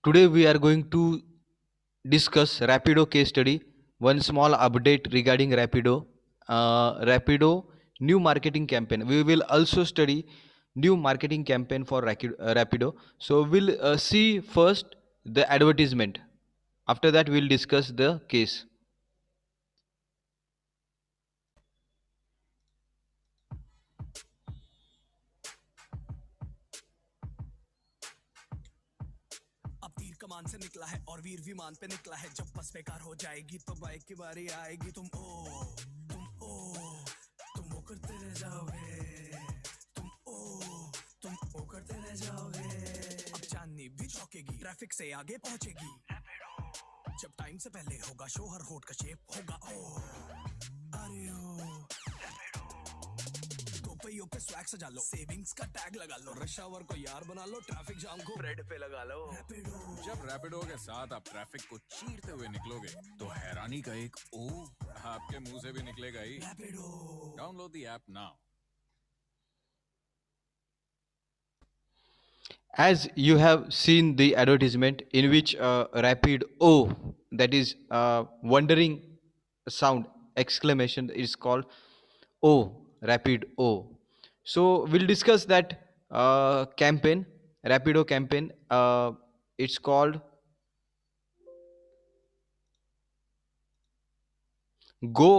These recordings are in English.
Today we are going to discuss Rapido case study. One small update regarding Rapido. Rapido new marketing campaign. We will also study new marketing campaign for Rapido. So we'll see first the advertisement. After that we'll discuss the case. अब तीर कमान से निकला है और वीर विमान पे निकला है। जब बस बेकार हो जाएगी तो बाइक की बारी आएगी। तुम करते रह जाओगे। तुम करते रह जाओगे। अब चांदनी भी चौंकेगी, ट्रैफिक से आगे पहुंचेगी। जब टाइम से पहले होगा शो, हर होट का शेप होगा ओ। अरे ओ दो पहियों पे स्वैग सजा लो, सेविंग्स का टैग लगा लो, रश आवर को यार बना लो, ट्रैफिक जाम को रेड पे लगा लो। जब रैपिडो के साथ आप ट्रैफिक को चीरते हुए निकलोगे तो हैरानी का एक ओ आपके मुंह से भी निकलेगा ही। Download the app now. As you have seen the advertisement in which rapid O, that is wondering sound exclamation, is called O, rapid O. So we'll discuss that campaign, Rapido campaign. It's called Go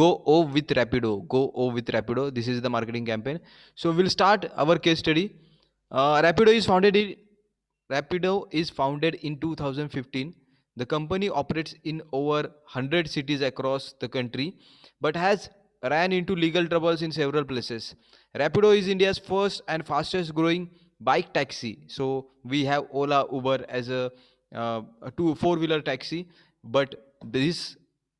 Go O with Rapido. Go O with Rapido. This is the marketing campaign. So we'll start our case study. Rapido is founded in 2015. The company operates in over 100 cities across the country, but has ran into legal troubles in several places. Rapido is India's first and fastest growing bike taxi. So we have Ola, Uber as a two four-wheeler taxi, but this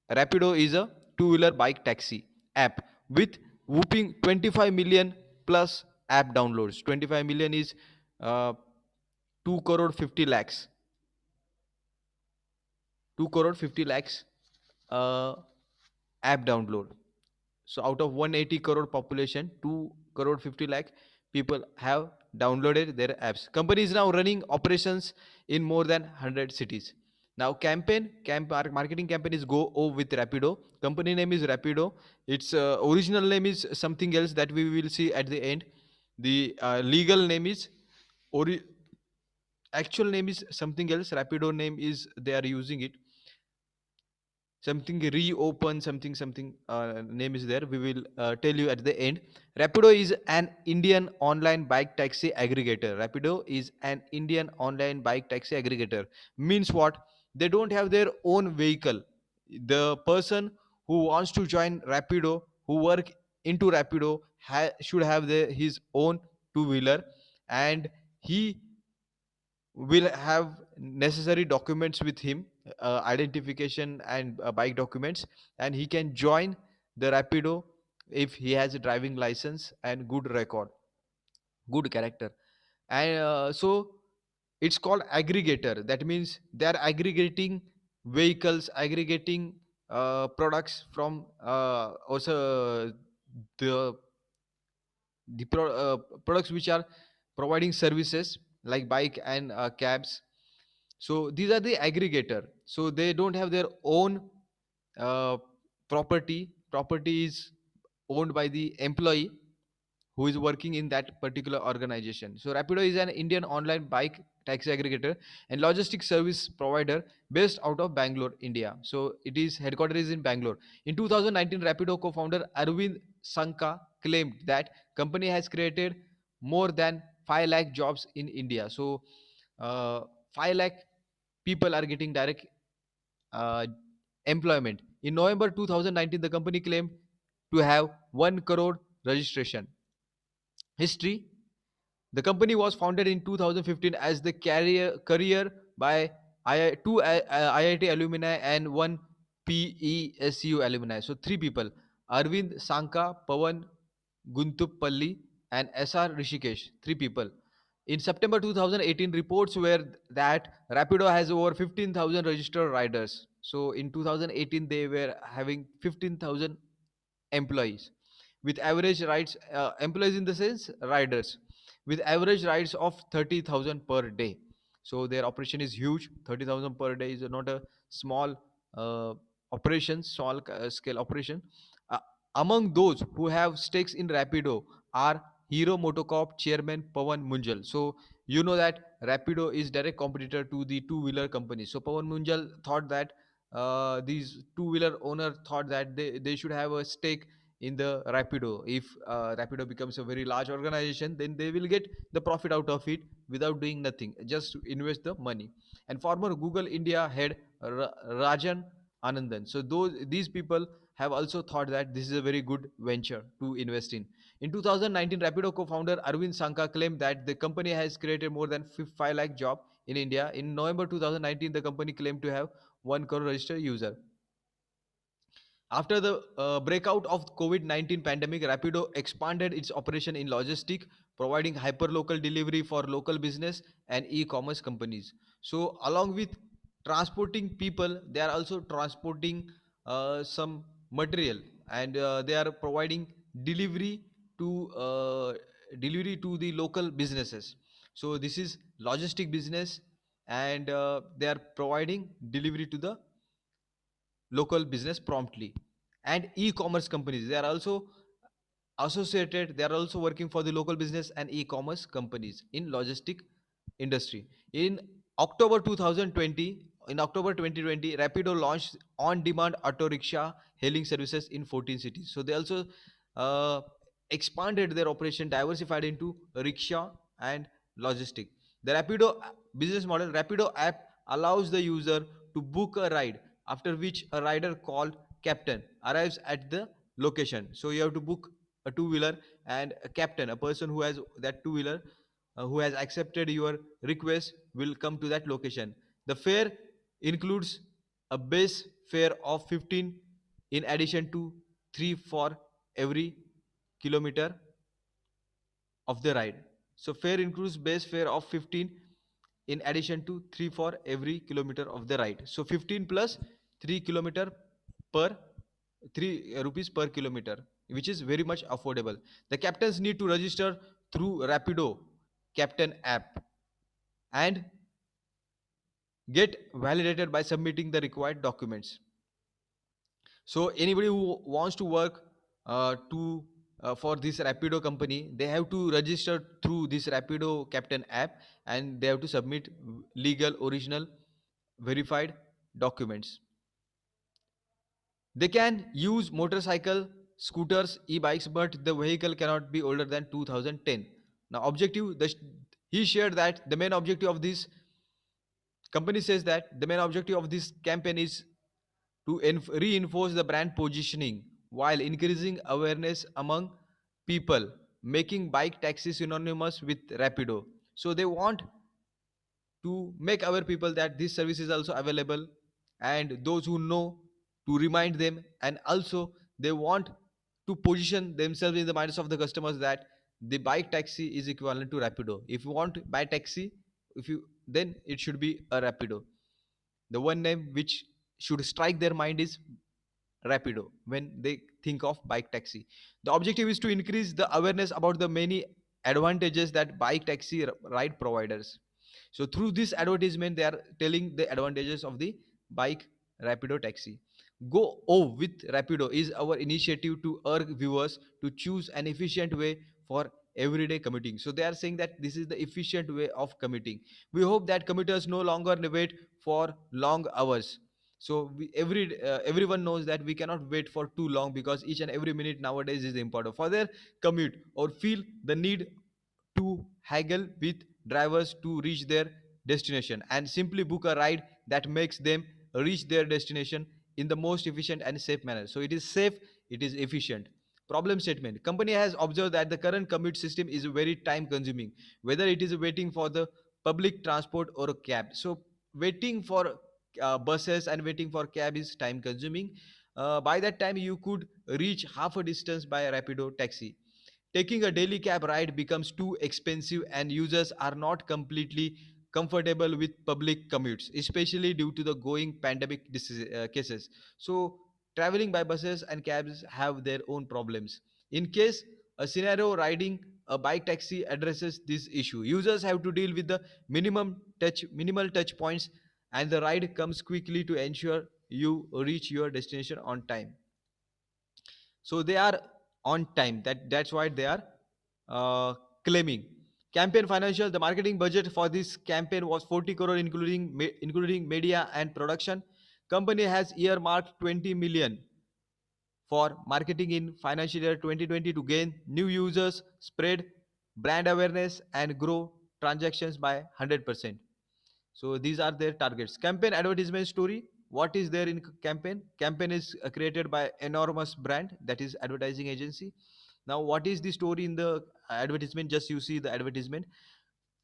Rapido is a two-wheeler bike taxi app with whooping 25 million plus app downloads. 25 million is uh, 2 crore 50 lakhs. 2 crore 50 lakhs uh, app download. So out of 180 crore population, 2 crore 50 lakh people have downloaded their apps. Company is now running operations in more than 100 cities. Now marketing campaign is Go O with Rapido. Company name is Rapido. Its original name is something else that we will see at the end. The legal name is actual name is something else. Rapido name is they are using it something reopen something name is there. We will tell you at the end. Rapido is an Indian online bike taxi aggregator. Rapido is an Indian online bike taxi aggregator. Means what? They don't have their own vehicle. The person who wants to join Rapido, who work into Rapido, should have his own two wheeler, and he will have necessary documents with him, identification and bike documents, and he can join the Rapido if he has a driving license and good record, good character. And so it's called aggregator. That means they are aggregating vehicles, aggregating products from also the products which are providing services like bike and cabs. So these are the aggregator. So they don't have their own uh, property is owned by the employee who is working in that particular organization. So Rapido is an Indian online bike taxi aggregator and logistics service provider based out of Bangalore, India. So it is headquarters is in Bangalore. In 2019, Rapido co-founder Arvind Sanka claimed that company has created more than 5 lakh jobs in India. So 5 lakh people are getting direct uh, employment. In November 2019, the company claimed to have 1 crore registration. History: the company was founded in 2015 as the career by two IIT alumni and one PESU alumni. So three people: Arvind Sanka, Pawan Guntuppalli, and SR Rishikesh. Three people. In September 2018, reports were that Rapido has over 15,000 registered riders. So in 2018, they were having 15,000 employees with average rides, employees in the sense riders, with average rides of 30,000 per day. So their operation is huge. 30,000 per day is not a small uh, operation, small scale operation. Uh, Among those who have stakes in Rapido are Hero Motocorp chairman Pawan Munjal. So you know that Rapido is direct competitor to the two-wheeler company. So Pawan Munjal thought that these two-wheeler owner thought that they should have a stake in the Rapido. If Rapido becomes a very large organization, then they will get the profit out of it without doing nothing, just to invest the money. And former Google India head Rajan Anandan. So these people have also thought that this is a very good venture to invest in. In 2019, Rapido co-founder Arvind Sanka claimed that the company has created more than 5 lakh jobs in India. In November 2019, the company claimed to have 1 crore registered user. After the breakout of COVID-19 pandemic, Rapido expanded its operation in logistics, providing hyperlocal delivery for local business and e-commerce companies. So, along with transporting people, they are also transporting some material, and they are providing delivery to uh, delivery to the local businesses. So, this is logistic business, and they are providing delivery to the local business promptly. And e-commerce companies, they are also associated, they are also working for the local business and e-commerce companies in logistic industry. In October 2020, in October 2020, Rapido launched on demand auto rickshaw hailing services in 14 cities. So they also uh, expanded their operation, diversified into rickshaw and logistic. The Rapido business model, Rapido app allows the user to book a ride, after which a rider called captain arrives at the location. So you have to book a two-wheeler, and a captain, a person who has that two-wheeler, who has accepted your request, will come to that location. The fare includes a base fare of 15 in addition to 3 for every kilometer of the ride. So fare includes base fare of 15 in addition to 3 for every kilometer of the ride. So 15 plus 3 kilometer per 3 rupees per kilometer, which is very much affordable. The captains need to register through Rapido Captain app and get validated by submitting the required documents. So anybody who wants to work to for this Rapido company, they have to register through this Rapido Captain app, and they have to submit legal, original, verified documents. They can use motorcycle, scooters, e-bikes, but the vehicle cannot be older than 2010. Now, objective, he shared that the main objective of this company says that the main objective of this campaign is to reinforce the brand positioning while increasing awareness among people, making bike taxi synonymous with Rapido. So they want to make aware people that this service is also available, and those who know, to remind them, and also they want to position themselves in the minds of the customers that the bike taxi is equivalent to Rapido. If you want to buy taxi, if you then it should be a Rapido. The one name which should strike their mind is Rapido when they think of bike taxi. The objective is to increase the awareness about the many advantages that bike taxi ride providers. So through this advertisement, they are telling the advantages of the bike Rapido taxi. Go O with Rapido is our initiative to urge viewers to choose an efficient way for everyday commuting. So they are saying that this is the efficient way of commuting. We hope that commuters no longer wait for long hours. So everyone knows that we cannot wait for too long, because each and every minute nowadays is important for their commute, or feel the need to haggle with drivers to reach their destination, and simply book a ride that makes them reach their destination in the most efficient and safe manner. So it is safe, it is efficient. Problem statement: company has observed that the current commute system is very time consuming, whether it is waiting for the public transport or a cab. So waiting for buses and waiting for cab is time consuming. By that time you could reach half a distance by a Rapido taxi. Taking a daily cab ride becomes too expensive, and users are not completely comfortable with public commutes, especially due to the going pandemic cases. So traveling by buses and cabs have their own problems. In case a scenario, riding a bike taxi addresses this issue. Users have to deal with the minimal touch points, and the ride comes quickly to ensure you reach your destination on time. So they are on time. That's why they are uh, claiming. Campaign financial. The marketing budget for this campaign was 40 crore, including media and production. Company has earmarked 20 million for marketing in financial year 2020 to gain new users, spread brand awareness, and grow transactions by 100%. So these are their targets. Campaign advertisement story. What is there in campaign? Campaign is created by enormous brand, that is advertising agency. Now what is the story in the advertisement? Just you see the advertisement.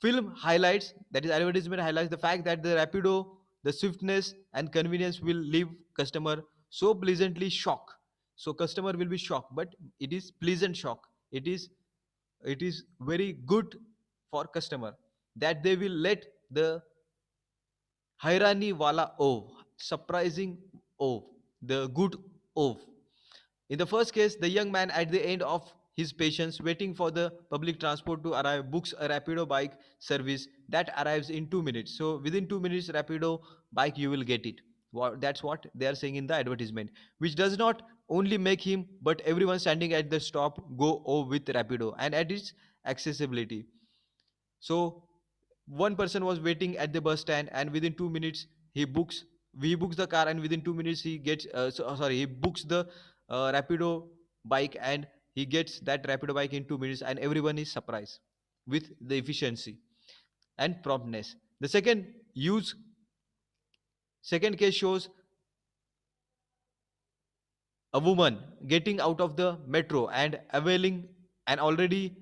Film highlights, that is advertisement highlights the fact that the Rapido, the swiftness and convenience will leave customer so pleasantly shock. So customer will be shocked, but it is pleasant shock. It is very good for customer, that they will let the Hairani Wala Ov, surprising Ov, the good Ov. In the first case, the young man at the end of his patience waiting for the public transport to arrive books a Rapido bike service that arrives in 2 minutes. So within 2 minutes, Rapido bike you will get it. That's what they are saying in the advertisement, which does not only make him but everyone standing at the stop go oh with Rapido and at its accessibility. So one person was waiting at the bus stand, and within 2 minutes he books the car, and within 2 minutes he gets he books the Rapido bike, and he gets that Rapido bike in 2 minutes, and everyone is surprised with the efficiency and promptness. The second case shows a woman getting out of the metro and availing an already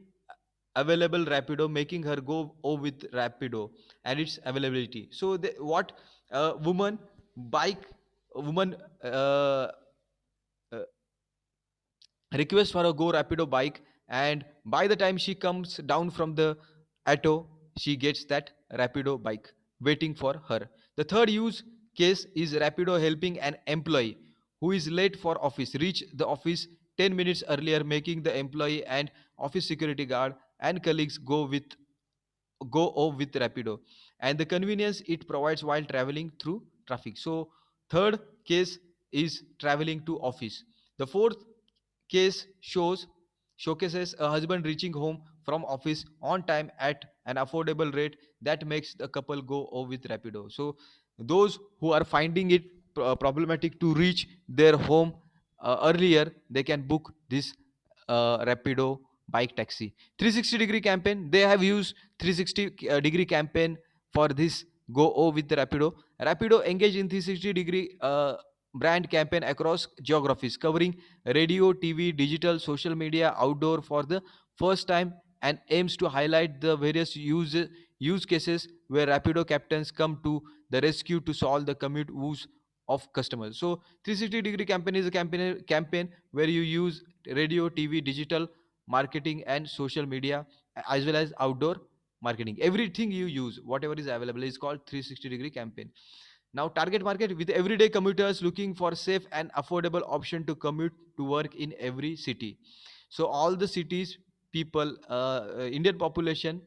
available Rapido, making her go with Rapido and its availability. So what woman bike woman uh, request for a go Rapido bike, and by the time she comes down from the auto, she gets that Rapido bike waiting for her. The third use case is Rapido helping an employee who is late for office reach the office 10 minutes earlier, making the employee and office security guard and colleagues go off with Rapido, and the convenience it provides while traveling through traffic. So third case is traveling to office. The fourth case showcases a husband reaching home from office on time at an affordable rate that makes the couple go off with Rapido. So those who are finding it problematic to reach their home earlier, they can book this Rapido bike taxi. 360-degree campaign. They have used 360-degree campaign for this go O with Rapido. Rapido engage in 360-degree brand campaign across geographies, covering radio, TV, digital, social media, outdoor for the first time, and aims to highlight the various use cases where Rapido captains come to the rescue to solve the commute woes of customers. So 360-degree campaign is a campaign where you use radio, TV, digital marketing and social media, as well as outdoor marketing. Everything you use, whatever is available, is called 360-degree campaign. Now target market with everyday commuters looking for safe and affordable option to commute to work in every city. So all the cities people, Indian population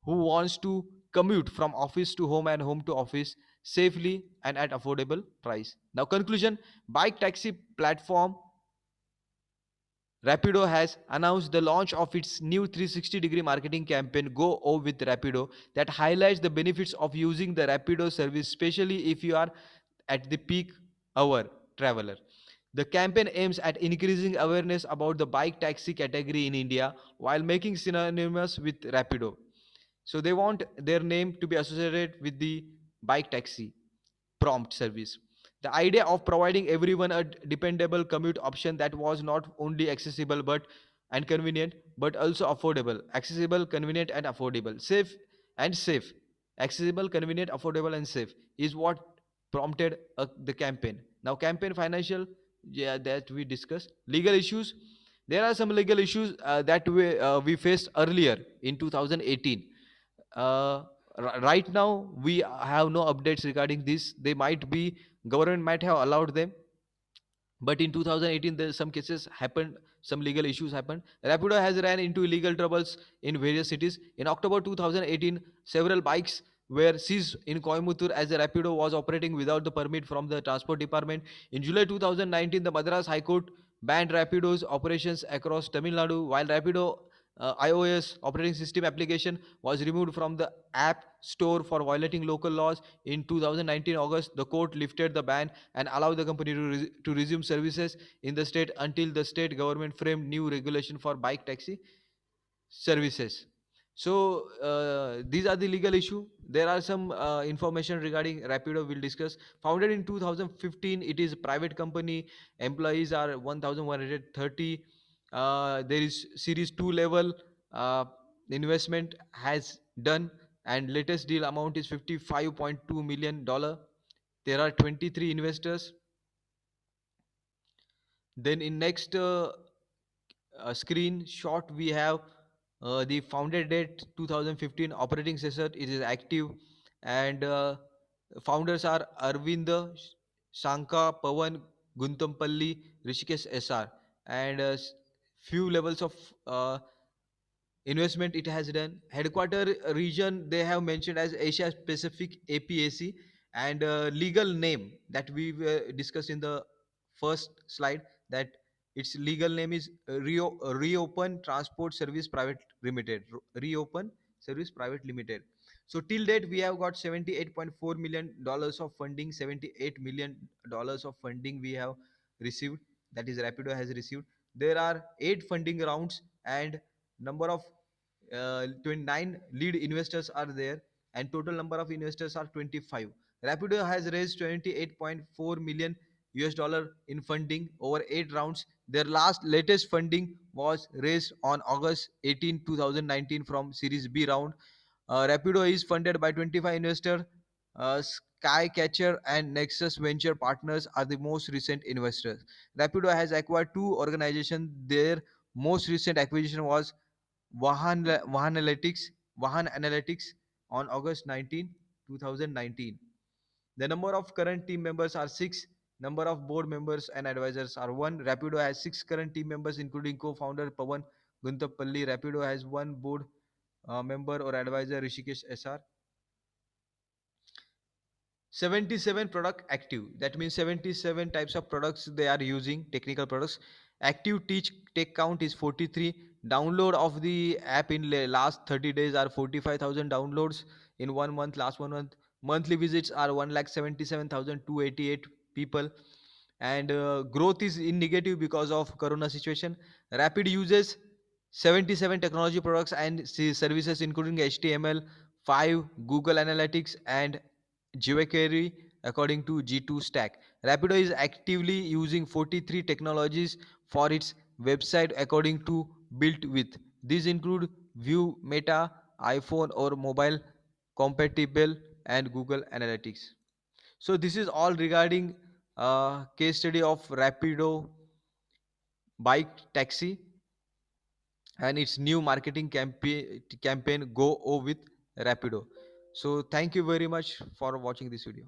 who wants to commute from office to home and home to office safely and at affordable price. Now conclusion, bike taxi platform Rapido has announced the launch of its new 360-degree marketing campaign Go O with Rapido, that highlights the benefits of using the Rapido service, especially if you are at the peak hour traveler. The campaign aims at increasing awareness about the bike taxi category in India while making synonymous with Rapido. So they want their name to be associated with the bike taxi prompt service. The idea of providing everyone a dependable commute option that was not only accessible but and convenient, but also affordable. Accessible, convenient, and affordable. Safe. Accessible, convenient, affordable, and safe is what prompted the campaign. Now, campaign financial, yeah, that we discussed. Legal issues. There are some legal issues that we faced earlier in 2018. uh, right now we have no updates regarding this. They might be, government might have allowed them, But in 2018 there some cases happened, some legal issues happened. Rapido has ran into legal troubles in various cities. In October 2018, several bikes were seized in Coimbatore as the Rapido was operating without the permit from the transport department. In July 2019, the Madras High Court banned Rapido's operations across Tamil Nadu, while Rapido iOS operating system application was removed from the app store for violating local laws. In 2019 August, the court lifted the ban and allowed the company to resume services in the state until the state government framed new regulation for bike taxi services. So these are the legal issue. There are some information regarding Rapido we'll discuss. Founded in 2015, it is a private company. Employees are 1,130. There is Series 2 level investment has done, and latest deal amount is $55.2 million. There are 23 investors. Then in next screenshot we have the founded date 2015, operating session it is active, and founders are Arvinda Shanka, Pavan, Guntampalli, Rishikesh SR, and few levels of uh, investment it has done. Headquarter region they have mentioned as Asia Pacific APAC, and legal name that we discussed in the first slide, that its legal name is Reopen Transport Service Private Limited. Reopen Service Private Limited. So till date we have got $78.4 million of funding. $78 million of funding we have received, that is Rapido has received. There are 8 funding rounds, and number of 29 lead investors are there, and total number of investors are 25. Rapido has raised 28.4 million US dollar in funding over 8 rounds. Their latest funding was raised on August 18, 2019 from Series B round. Rapido is funded by 25 investors. Skycatcher and Nexus Venture Partners are the most recent investors. Rapido has acquired two organizations. Their most recent acquisition was Vahan Analytics on August 19, 2019. The number of current team members are 6. Number of board members and advisors are 1. Rapido has 6 current team members, including co-founder Pavan Guntapalli. Rapido has 1 board member or advisor, Rishikesh SR. 77 product active, that means 77 types of products they are using, technical products. Active teach tech count is 43. Download of the app in last 30 days are 45,000 downloads in 1 month, last 1 month. Monthly visits are 1,77,288 people, and growth is in negative because of corona situation. Rapid uses 77 technology products and services including HTML5, Google Analytics, and jQuery according to G2 Stack. Rapido is actively using 43 technologies for its website according to Built With. These include Vue, Meta, iPhone or mobile compatible, and Google Analytics. So this is all regarding case study of Rapido bike taxi and its new marketing campaign Go O with Rapido. So thank you very much for watching this video.